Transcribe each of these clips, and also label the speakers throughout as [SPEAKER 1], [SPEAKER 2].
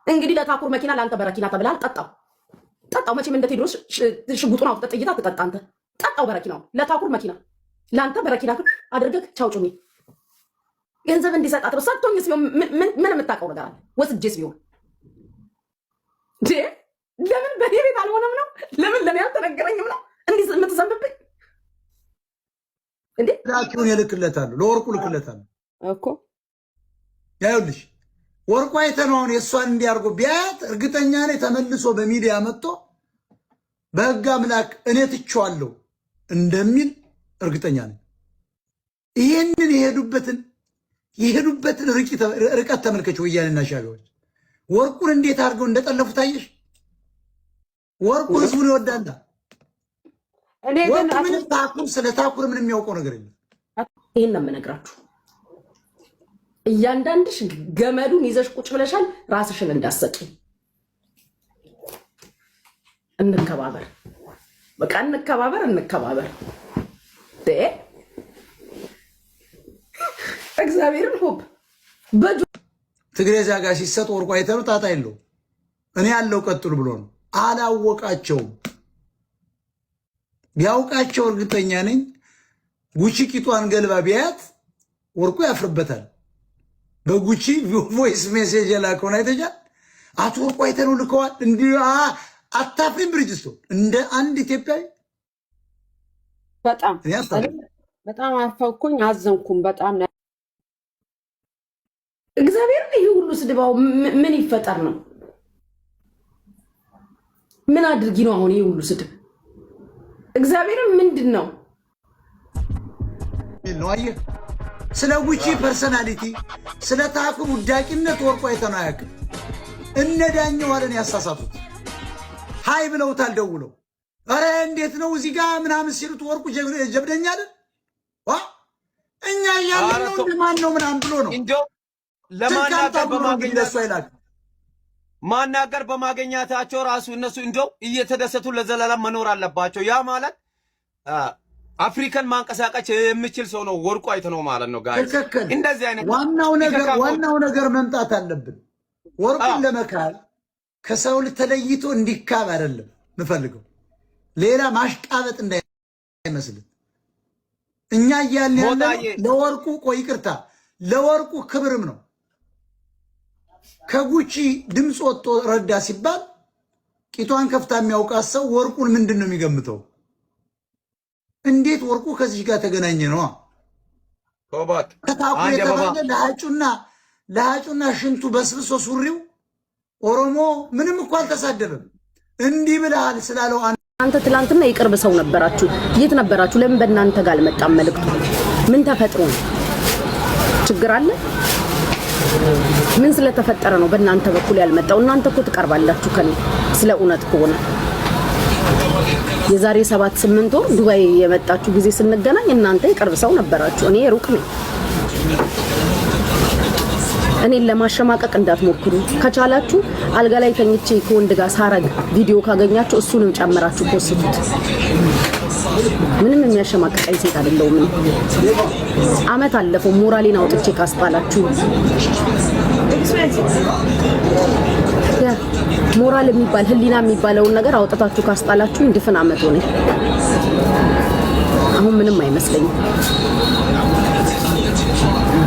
[SPEAKER 1] እንግዲህ ለታኩር መኪና ለአንተ በረኪና ተብላል። ጠጣው መቼም እንደ ቴድሮስ ሽጉጡን አውጥተህ ጥይት አትጠጣ አንተ። ጠጣው በረኪናው ለታኩር መኪና ለአንተ በረኪና አድርገህ ቻው ጩሚ ገንዘብ እንዲሰጣት ነው። ሰጥቶኝስ ቢሆን ምን የምታውቀው ነገር አለ? ወስጄስ ቢሆን ለምን በኔ ቤት አልሆነም ነው? ለምን ለኔ አልተነገረኝም ነው? እንዲህ የምትዘንብብኝ እንዴ?
[SPEAKER 2] ላኪውን እልክለታለሁ፣ ለወርቁ እልክለታለሁ
[SPEAKER 1] እኮ
[SPEAKER 2] ያዩልሽ። ወርቁ አይተነው አሁን የእሷን እንዲያርጎ ቢያት እርግጠኛ ነኝ ተመልሶ በሚዲያ መጥቶ በህግ አምላክ እኔ ትቼዋለሁ እንደሚል እርግጠኛ ነኝ። ይሄንን የሄዱበትን ርቀት ተመልከች። ወያኔና ሻዕቢያዎች ወርቁን እንዴት አድርገው እንደጠለፉ ታየሽ? ወርቁን ህዝቡን ይወዳል።
[SPEAKER 1] እኔ ግን
[SPEAKER 2] ስለ ታኩር ምንም የሚያውቀው ነገር የለም።
[SPEAKER 1] ይሄን ነው የምነግራችሁ። እያንዳንድሽ ገመዱን ይዘሽ ቁጭ ብለሻል። ራስሽን እንዳሰጪ እንከባበር። በቃ እንከባበር። እግዚአብሔርን ሆብ በጁ
[SPEAKER 2] ትግሬ ዛጋ ሲሰጥ ወርቁ አይተሩ ጣጣ የለው። እኔ ያለው ቀጥሉ ብሎ ነው። አላወቃቸውም። ቢያውቃቸው እርግጠኛ ነኝ ጉቺ ቂጧን ገልባ ቢያት ወርቁ ያፍርበታል። በጉቺ ቮይስ ሜሴጅ የላከውን አይተሻል? አቶ ወርቁ አይተሩ ልከዋል። እንዲህ አታፍሪም? ብርጅስቶን እንደ አንድ ኢትዮጵያዊ
[SPEAKER 3] በጣም አፈኩኝ፣ አዘንኩም በጣም
[SPEAKER 1] እግዚአብሔር ይሄ ሁሉ ስድባው ምን ይፈጠር ነው? ምን አድርጊ ነው አሁን ይሄ ሁሉ ስድብ? እግዚአብሔር ምንድን ነው?
[SPEAKER 2] አየህ፣ ስለ ጉቺ ፐርሰናሊቲ ስለ ታኩር ውዳቂነት ወርቁ አይተነው አያውቅም። እነ ዳኘው አለን ያሳሳቱት። ሃይ ብለውታል ደውለው። አረ እንዴት ነው እዚህ ጋር ምናምን ሲሉት ወርቁ ጀብደኛ አይደል? እኛ ያለው ለማን ነው ምናምን ብሎ ነው
[SPEAKER 4] ማናገር በማገኛታቸው ራሱ እነሱ እንደው እየተደሰቱ ለዘላለም መኖር አለባቸው። ያ ማለት አፍሪካን ማንቀሳቀስ የሚችል ሰው ነው ወርቁ አይተነው ማለት ነው። ጋር እንደዚህ አይነት
[SPEAKER 2] ዋናው ነገር መምጣት አለብን። ወርቁን ለመካል ከሰው ተለይቶ እንዲካብ አይደለም ምፈልገው፣ ሌላ ማሽቃበጥ እንዳይመስል። እኛ እያልን ያለው ለወርቁ ይቅርታ ለወርቁ ክብርም ነው። ከጉቺ ድምፅ ወጥቶ ረዳ ሲባል ቂጧን ከፍታ የሚያውቃት ሰው ወርቁን ምንድን ነው የሚገምተው? እንዴት ወርቁ ከዚህ ጋር ተገናኘ ነው? ከታኩር የተባለ ለሃጩና ሽንቱ በስብሶ ሱሪው ኦሮሞ ምንም እኮ አልተሳደበም። እንዲህ ብለሃል ስላለው
[SPEAKER 1] አንተ ትላንትና የቅርብ ሰው ነበራችሁ። የት ነበራችሁ? ለምን በእናንተ ጋር አልመጣም መልእክቱ? ምን ተፈጥሮ ነው? ችግር አለ? ምን ስለተፈጠረ ነው በእናንተ በኩል ያልመጣው? እናንተ እኮ ትቀርባላችሁ ከኔ ስለ እውነት ከሆነ የዛሬ 7-8 ወር ዱባይ የመጣችሁ ጊዜ ስንገናኝ እናንተ የቅርብ ሰው ነበራችሁ። እኔ ሩቅ ነኝ። እኔን ለማሸማቀቅ እንዳትሞክሩ። ከቻላችሁ አልጋ ላይ ተኝቼ ከወንድ ጋር ሳረግ ቪዲዮ ካገኛችሁ እሱንም ጨምራችሁ ፖስቱት። ምንም የሚያሸማቀቀኝ ሴት አይደለሁም። አመት አለፈው ሞራሌን አውጥቼ ካስጣላችሁ። ሞራል የሚባል ህሊና የሚባለውን ነገር አውጥታችሁ ካስጣላችሁ ድፍን አመት ሆነ። አሁን ምንም አይመስለኝም።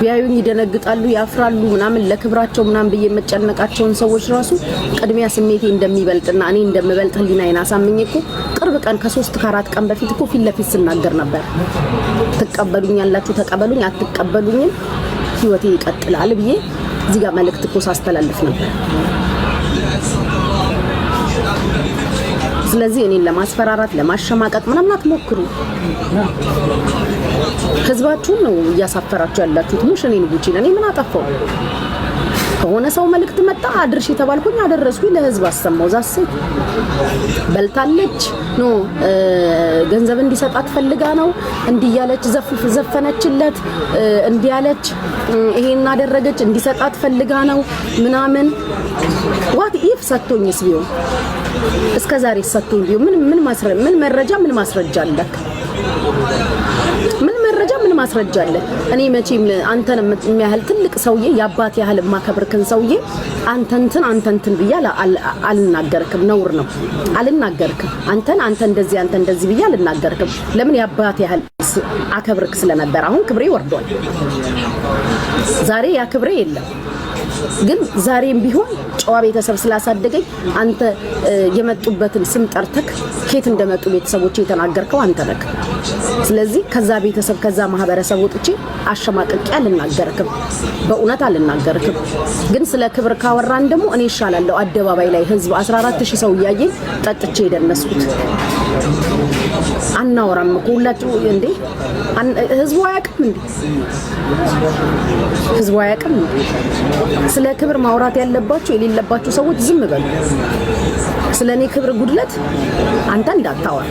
[SPEAKER 1] ቢያዩኝ ይደነግጣሉ፣ ያፍራሉ ምናምን ለክብራቸው ምናምን ብዬ የምጨነቃቸውን ሰዎች ራሱ ቅድሚያ ስሜቴ እንደሚበልጥና እኔ እንደምበልጥ ህሊናዬን አሳምኜ እኮ ቅርብ ቀን ከ3-4 ቀን በፊት እኮ ፊት ለፊት ስናገር ነበር። ትቀበሉኛላችሁ፣ ተቀበሉኝ፣ አትቀበሉኝም ህይወቴ ይቀጥላል ብዬ እዚህ ጋር መልእክት እኮ ሳስተላልፍ ነበር። ስለዚህ እኔን ለማስፈራራት ለማሸማቀቅ ምናምን አትሞክሩ። ህዝባችሁን ነው እያሳፈራችሁ ያላችሁት። ሙሽ እኔን ጉቺ ነኝ ምን አጠፋው? ከሆነ ሰው መልእክት መጣ አድርሽ የተባልኩኝ አደረስኩኝ፣ ለህዝብ አሰማው። ዛስ በልታለች ኖ ገንዘብ እንዲሰጣት ፈልጋ ነው እንዲያለች ዘፈነችለት፣ እንዲያለች ይሄን አደረገች እንዲሰጣት ፈልጋ ነው ምናምን ዋት ኢፍ ሰጥቶኝስ ቢሆን እስከዛሬ ሰጥቶኝ ቢሆን ምን መረጃ ምን ማስረጃ አለክ? ምን መረጃ ምን ማስረጃ አለ። እኔ መቼም አንተን የሚያህል ትልቅ ሰውዬ ያባት ያህል ማከብርክን ሰውዬ አንተንትን ብያ አልናገርክም። ነውር ነው። አልናገርክም። አንተ እንደዚህ ብያ አልናገርክም። ለምን ያባት ያህል አከብርክ ስለነበር። አሁን ክብሬ ወርዷል። ዛሬ ያ ክብሬ የለም። ግን ዛሬም ቢሆን ጨዋ ቤተሰብ ስላሳደገኝ አንተ የመጡበትን ስም ጠርተክ ከየት እንደመጡ ቤተሰቦቼ የተናገርከው አንተ ነህ። ስለዚህ ከዛ ቤተሰብ ከዛ ማህበረሰብ ወጥቼ አሸማቅቄ አልናገርክም። በእውነት አልናገርክም። ግን ስለ ክብር ካወራን ደግሞ እኔ ይሻላለሁ። አደባባይ ላይ ህዝብ 14000 ሰው እያየኝ ጠጥቼ የደነስኩት አናወራም እኮ ሁላችሁ እንዴ? ህዝቡ አያውቅም እንዴ? ህዝቡ አያውቅም እንዴ? ስለ ክብር ማውራት ያለባችሁ የሌለባችሁ ሰዎች ዝም በሉ። ስለኔ ክብር ጉድለት አንተ እንዳታወራ።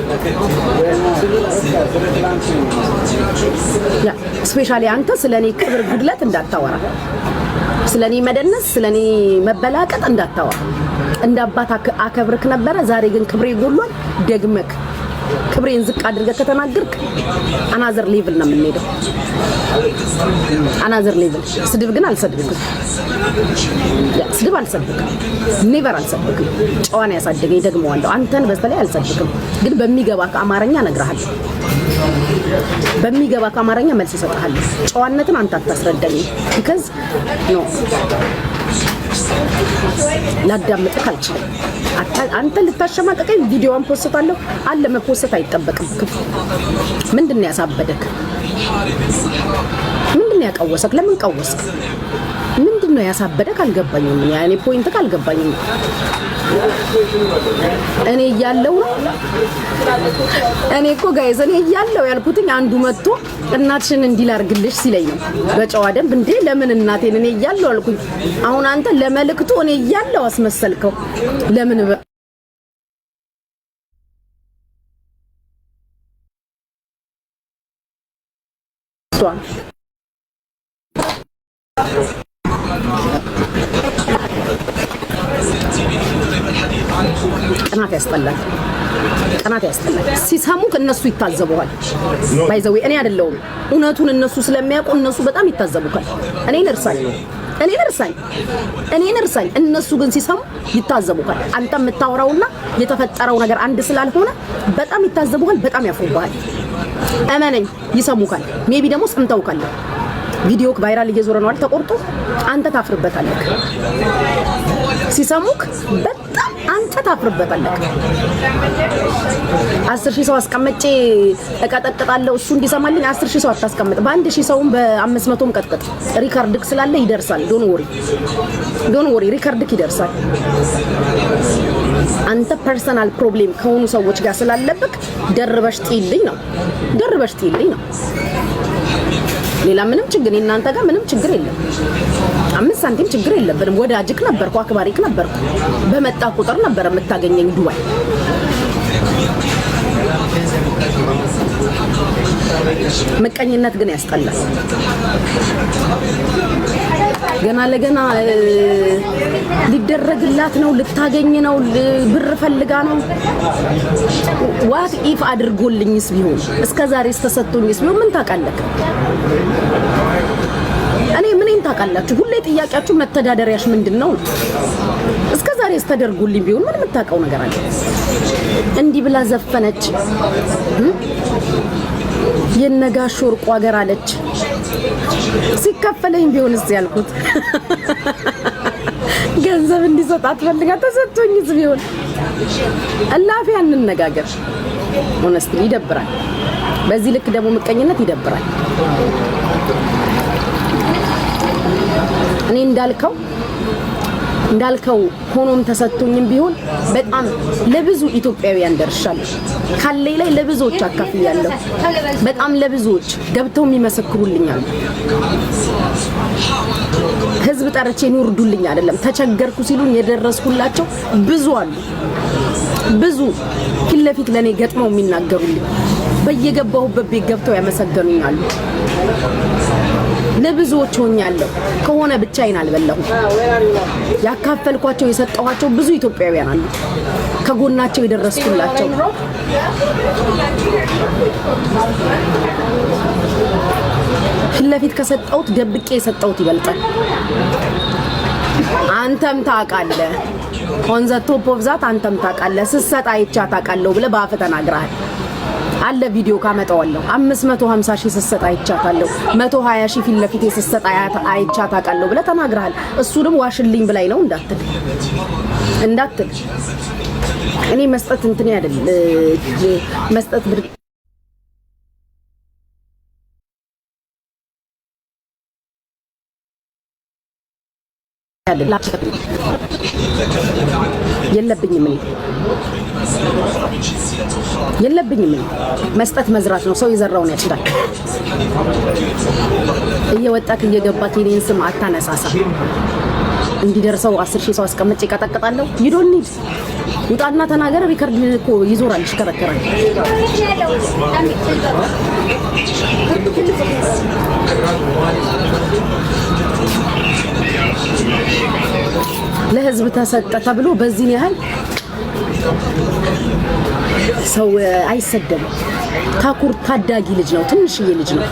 [SPEAKER 1] ያ ስፔሻሊ አንተ ስለኔ ክብር ጉድለት እንዳታወራ። ስለኔ መደነስ፣ ስለኔ መበላቀጥ እንዳታወራ። እንደ አባት አከብርክ ነበረ። ዛሬ ግን ክብሬ ጎሏል። ደግመክ ክብሬን ዝቅ አድርገህ ከተናገርክ አናዘር ሌቭል ነው የምንሄደው። አናዘር ሌቭል። ስድብ ግን አልሰድብክም። ስድብ አልሰድብክም። ኔቨር አልሰድብክም። ጨዋን ያሳደገኝ ደግመዋለሁ። አንተን በስተላይ አልሰድብክም። ግን በሚገባ ከአማርኛ እነግርሃለሁ። በሚገባ ከአማርኛ መልስ እሰጥሃለሁ። ጨዋነትን አንተ አታስረዳኝ። because no ላዳምጥህ አልችልም። አንተ ልታሸማቀቀኝ ቪዲዮውን ፖስታለሁ አለ መፖስት አይጠበቅም። ምንድነው ያሳበደክ? ምንድነው ያቀወሰክ? ለምን ቀወስክ? ምንድነው ያሳበደክ? አልገባኝም። ያኔ ፖይንት ካልገባኝም እኔ እያለው ነው። እኔ እኮ ጋይዝ እኔ እያለው ያልኩትኝ አንዱ መጥቶ እናትሽን እንዲል አርግልሽ ሲለኝ ነው በጨዋ ደንብ። እንዴ ለምን እናቴን እኔ እያለው አልኩኝ። አሁን አንተ ለመልክቱ እኔ እያለው አስመሰልከው። ለምን ቀናት ያስጠላል። ሲሰሙክ እነሱ ይታዘቡሃል። ባይዘው እኔ አይደለሁም እውነቱን እነሱ ስለሚያውቁ እነሱ በጣም ይታዘቡካል። እኔን እርሳኝ። እነሱ ግን ሲሰሙ ይታዘቡካል። አንተ የምታወራውና የተፈጠረው ነገር አንድ ስላልሆነ በጣም ይታዘቡሃል፣ በጣም ያፍሩብሃል። እመነኝ ይሰሙካል። ሜቢ ደግሞ ሰምተውካል። ቪዲዮክ ቫይራል እየዞረ ነው ተቆርጦ አንተ ታፍርበታለህ። ሲሰሙክ በጣም አንተ ታፍርበታለህ። 10000 ሰው አስቀምጬ እቀጠቅጣለሁ እሱ እንዲሰማልኝ 10000 ሰው አታስቀምጥ። በ1000 ሰውም በ500ም ቀጥቀጥ። ሪካርድክ ስላለ ይደርሳል። ዶንት ወሪ ሪካርድክ ይደርሳል። አንተ ፐርሰናል ፕሮብሌም ከሆኑ ሰዎች ጋር ስላለብክ ደርበሽ ጥይልኝ ነው። ሌላ ምንም ችግር እናንተ ጋር ምንም ችግር የለም። 5 ሳንቲም ችግር የለብንም። ወዳጅክ ነበርኩ፣ አክባሪክ ነበርኩ። በመጣ ቁጥር ነበር የምታገኘኝ ዱባይ። ምቀኝነት ግን ያስጠላል። ገና ለገና ሊደረግላት ነው፣ ልታገኝ ነው፣ ብር ፈልጋ ነው። ዋት ኢፍ አድርጎልኝስ ቢሆን እስከዛሬስ ተሰጥቶኝስ ቢሆን ምን ታውቃለህ? እኔ ምንም ታውቃላችሁ? ሁሌ ጥያቄያችሁ መተዳደሪያሽ ምንድነው? እስከዛሬስ ተደርጎልኝ ቢሆን ምን የምታውቀው ነገር አለ? እንዲህ ብላ ዘፈነች። የነጋሽ ወርቁ ሀገር አለች። ሲከፈለኝ ቢሆንስ ያልኩት ገንዘብ እንዲሰጣት ፈልጋ ተሰጥቶኝስ ቢሆን አላፊ አንነጋገር። ሆነስትሊ ይደብራል። በዚህ ልክ ደግሞ ምቀኝነት ይደብራል። እኔ እንዳልከው ሆኖም ተሰጥቶኝም ቢሆን በጣም ለብዙ ኢትዮጵያውያን ደርሻለሁ። ካለይ ላይ ለብዙዎች አካፍያለሁ። በጣም ለብዙዎች ገብተው የሚመሰክሩልኛል። ህዝብ ጠርቼ ይወርዱልኝ አይደለም ተቸገርኩ ሲሉኝ የደረስኩላቸው ብዙ አሉ። ብዙ ፊት ለፊት ለኔ ገጥመው የሚናገሩልኝ በየገባሁበት ቤት ገብተው ያመሰገኑኛል። ለብዙዎች ሆኛለሁ። ከሆነ ብቻዬን አልበላሁም። ያካፈልኳቸው የሰጠኋቸው ብዙ ኢትዮጵያውያን አሉ ከጎናቸው የደረስኩላቸው። ፊት ከሰጠውት ደብቄ የሰጠውት ይበልጣል። አንተም ታውቃለህ on the top of that አንተም ታውቃለህ ስሰጥ አይቻ ታውቃለሁ ብለህ በአፍ ተናግረሃል አለ ቪዲዮ ካመጣዋለሁ 550 ሺህ ስሰጥ አይቻታለሁ 120 ሺህ ፊት ለፊት ስሰጥ አይቻ ታውቃለሁ ብለህ ተናግረሃል እሱንም ዋሽልኝ ብላይ ነው እንዳትል እኔ መስጠት እንትን አይደል መስጠት የለብኝም መስጠት መዝራት ነው ሰው ይዘራውን ያጭዳል እየወጣክ እየገባክ የኔን ስም አታነሳሳ እንዲደርሰው 10 ሺህ ሰው አስቀምጬ ይቀጠቅጣለሁ you don't need ውጣና ተናገር ሪከርድ እኮ ይዞራል ይሽከረከራል ለህዝብ ተሰጠ ተብሎ በዚህ ያህል ሰው አይሰደም ታኩር ታዳጊ ልጅ ነው ትንሽዬ ልጅ ነው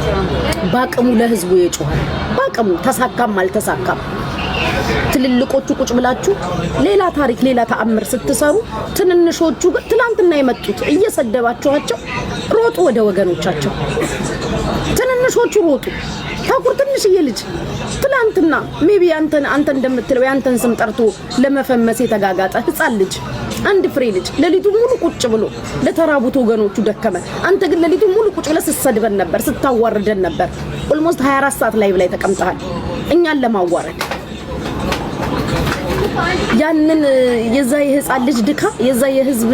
[SPEAKER 1] ባቀሙ ለህዝቡ የጮሃል ባቀሙ ተሳካም አልተሳካም ትልልቆቹ ቁጭ ብላችሁ ሌላ ታሪክ ሌላ ተአምር ስትሰሩ ትንንሾቹ ትላንትና የመጡት እየሰደባቸዋቸው ሮጡ ወደ ወገኖቻቸው ትንንሾቹ ሮጡ ታኩር ትንሽዬ ልጅ ትላንትና ሜቢ አንተ እንደምትለው ያንተን ስም ጠርቶ ለመፈመስ የተጋጋጠ ህፃን ልጅ አንድ ፍሬ ልጅ ለሊቱ ሙሉ ቁጭ ብሎ ለተራቡት ወገኖቹ ደከመ አንተ ግን ለሊቱ ሙሉ ቁጭ ብለህ ስትሰድበን ነበር ስታዋርደን ነበር ኦልሞስት 24 ሰዓት ላይ ብላይ ተቀምጠሃል እኛን ለማዋረድ ያንን የዛ የህፃን ልጅ ድካ የዛ የህዝብ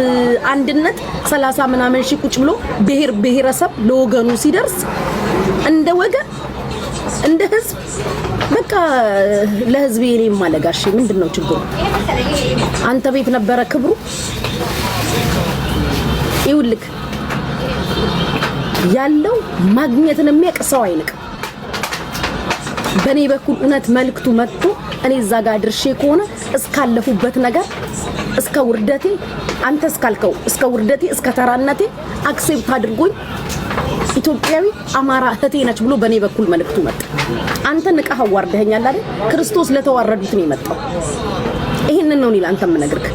[SPEAKER 1] አንድነት 30 ምናምን ሺህ ቁጭ ብሎ ብሔረሰብ ለወገኑ ሲደርስ እንደ ወገን እንደ ህዝብ በቃ ለህዝብ የኔ ማለጋሽ ምንድነው ችግሩ አንተ ቤት ነበረ ክብሩ ይውልክ ያለው ማግኘትን የሚያቀሰው አይንቅ በኔ በኩል እውነት መልክቱ መጥቶ እኔ ዛጋ ድርሼ ከሆነ እስካለፉበት ነገር እስከ ውርደቴ አንተ እስካልከው እስከ ውርደቴ እስከ ተራነቴ አክሴፕት አድርጎኝ ኢትዮጵያዊ አማራ እህቴ ነች ብሎ በኔ በኩል መልክቱ መጣ አንተ ንቀህ አዋርደኸኛል አይደል ክርስቶስ ለተዋረዱት ነው የመጣው ይሄንን ነው እኔ አንተም ነግርክ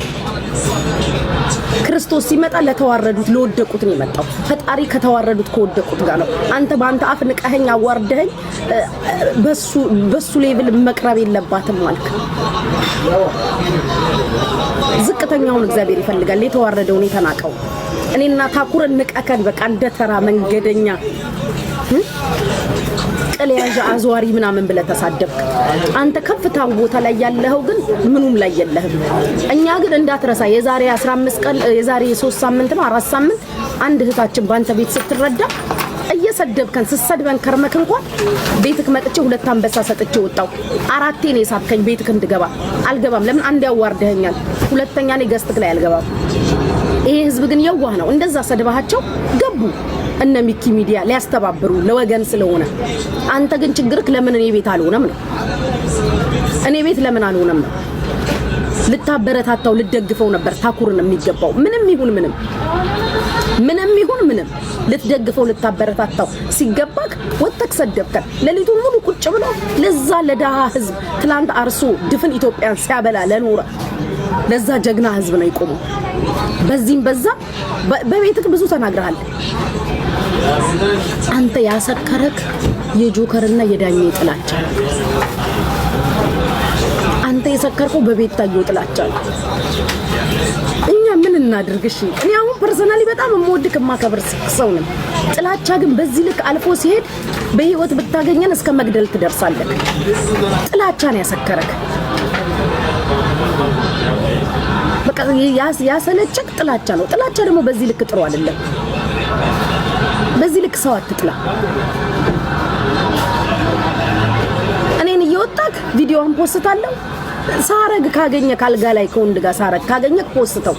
[SPEAKER 1] ክርስቶስ ሲመጣ ለተዋረዱት ለወደቁት ነው የመጣው ፈጣሪ ከተዋረዱት ከወደቁት ጋር ነው አንተ ባንተ አፍ ንቀኸኝ አዋርደኸኝ በሱ ሌቭል መቅረብ የለባትም ማለት ዝቅተኛውን እግዚአብሔር ይፈልጋል የተዋረደውን የተናቀው እኔና ታኩርን ንቀከን በቃ እንደተራ መንገደኛ ቀለያዥ አዝዋሪ ምናምን ብለ ተሳደብክ አንተ ከፍታው ቦታ ላይ ያለኸው ግን ምኑም ላይ የለህም እኛ ግን እንዳትረሳ የዛሬ 15 ቀን የዛሬ 3 ሳምንት ነው 4 ሳምንት አንድ እህታችን ባንተ ቤት ስትረዳ እየሰደብከን ስሰድበን ከርመክ እንኳን ቤትክ መጥቼ ሁለት አንበሳ ሰጥቼ ወጣው አራቴ ነው የሳብከኝ ቤትክ እንድገባ አልገባም ለምን አንድ ያዋርደኛል ሁለተኛ ነው ገስትክ ላይ አልገባም ይሄ ህዝብ ግን የዋህ ነው እንደዛ ሰድባቸው ገቡ እነ ሚኪ ሚዲያ ሊያስተባብሩ ለወገን ስለሆነ አንተ ግን ችግርክ ለምን እኔ ቤት አልሆነም ነው እኔ ቤት ለምን አልሆነም ነው ልታበረታታው ልትደግፈው ነበር ታኩርን የሚገባው ምንም ይሁን ምንም ልትደግፈው ልታበረታታው ሲገባክ ወጥተክ ሰደብከን ለሊቱ ሙሉ ቁጭ ብሎ ለዛ ለዳሃ ህዝብ ትላንት አርሶ ድፍን ኢትዮጵያን ሲያበላ ለኖረ ለዛ ጀግና ህዝብ ነው ይቆመው በዚህም በዛ በቤትክ ብዙ ተናግረሃል አንተ ያሰከረክ የጆከርና የዳኜ ጥላቻ አንተ የሰከርከው በቤት ታየው ጥላቻ እኛ ምን እናድርግሽ እኔ አሁን ፐርሰናሊ በጣም የምወድክ ማከብር ሰው ነኝ ጥላቻ ግን በዚህ ልክ አልፎ ሲሄድ በህይወት ብታገኘን እስከ መግደል ትደርሳለህ ጥላቻ ነው ያሰከረክ በቃ ያሰለቸክ ጥላቻ ነው ጥላቻ ደግሞ በዚህ ልክ ጥሩ አይደለም በዚህ ልክ ሰው አትጥላ እኔን እየወጣክ ቪዲዮን ፖስታለሁ ሳረግ ካገኘ ካልጋ ላይ ከወንድ ጋር ሳረግ ካገኘ ፖስተው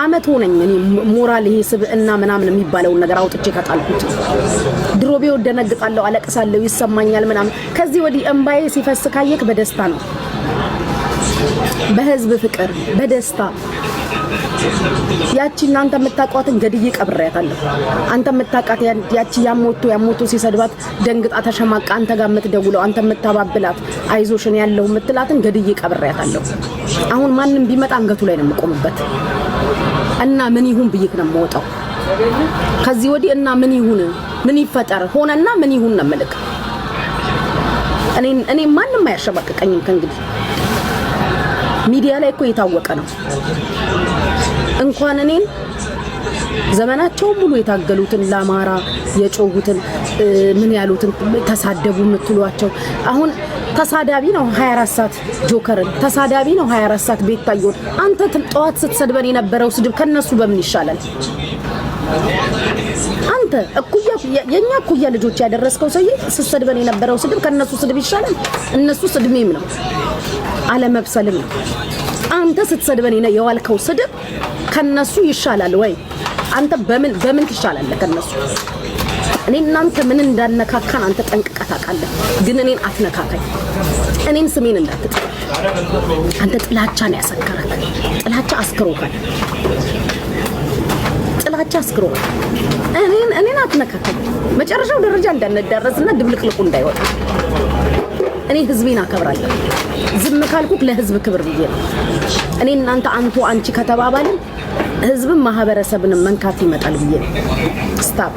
[SPEAKER 1] አመት ሆነኝ እኔ ሞራል ይሄ ስብእና ምናምን የሚባለው ነገር አውጥቼ ከጣልኩት ድሮቤ ወደነግጣለሁ አለቅሳለሁ ይሰማኛል ምናምን ከዚህ ወዲህ እንባዬ ሲፈስ ካየክ በደስታ ነው በህዝብ ፍቅር በደስታ ያቺ እናንተ የምታቋትን ገድዬ ቀብሬያታለሁ። አንተ የምታቃት ያቺ ያሞቶ ሲሰድባት ደንግጣ ተሸማቃ አንተ ጋር የምትደውለው አንተ የምታባብላት አይዞሽን ያለው የምትላትን ገድዬ ቀብሬያታለሁ። አሁን ማንንም ቢመጣ አንገቱ ላይ ነው የምቆምበት እና ምን ይሁን ብዬ ነው የምወጣው ከዚህ ወዲህ እና ምን ይሁን ምን ይፈጠር ሆነና ምን ይሁን ነው መልክ እኔ ማንንም አያሸማቀቀኝም ከእንግዲህ ሚዲያ ላይ እኮ የታወቀ ነው እንኳን እኔን ዘመናቸው ሙሉ የታገሉትን ለአማራ የጮሁትን ምን ያሉትን ተሳደቡ የምትሏቸው አሁን ተሳዳቢ ነው 24 ሰዓት ጆከርን ተሳዳቢ ነው 24 ሰዓት ቤታየውን አንተ ጠዋት ስትሰድበን የነበረው ስድብ ከነሱ በምን ይሻላል አንተ እኩያ የኛ እኩያ ልጆች ያደረስከው ሰውዬ ስትሰድበን የነበረው ስድብ ከነሱ ስድብ ይሻላል እነሱ ስድሜም ነው አለመብሰልም ነው አንተ ስትሰድበን የዋልከው ስድብ ከነሱ ይሻላል ወይ አንተ በምን ትሻላለህ ከነሱ እኔ እናንተ ምን እንዳነካካን አንተ ጠንቅቀህ ታውቃለህ ግን እኔን አትነካካኝ እኔን ስሜን እንዳትጠራ አንተ ጥላቻ ነው ያሰከረክ ጥላቻ አስክሮካል ጥላቻ አስክሮካል እኔን አትነካካኝ መጨረሻው ደረጃ እንዳንደረስና ድብልቅልቁ እንዳይወጣ እኔ ህዝቤን አከብራለሁ ዝም ካልኩክ ለህዝብ ክብር ብዬ ነው እኔ እናንተ አንቱ አንቺ ከተባባልን ህዝብን ማህበረሰብን መንካት ይመጣል ብዬ ነው ስታፕ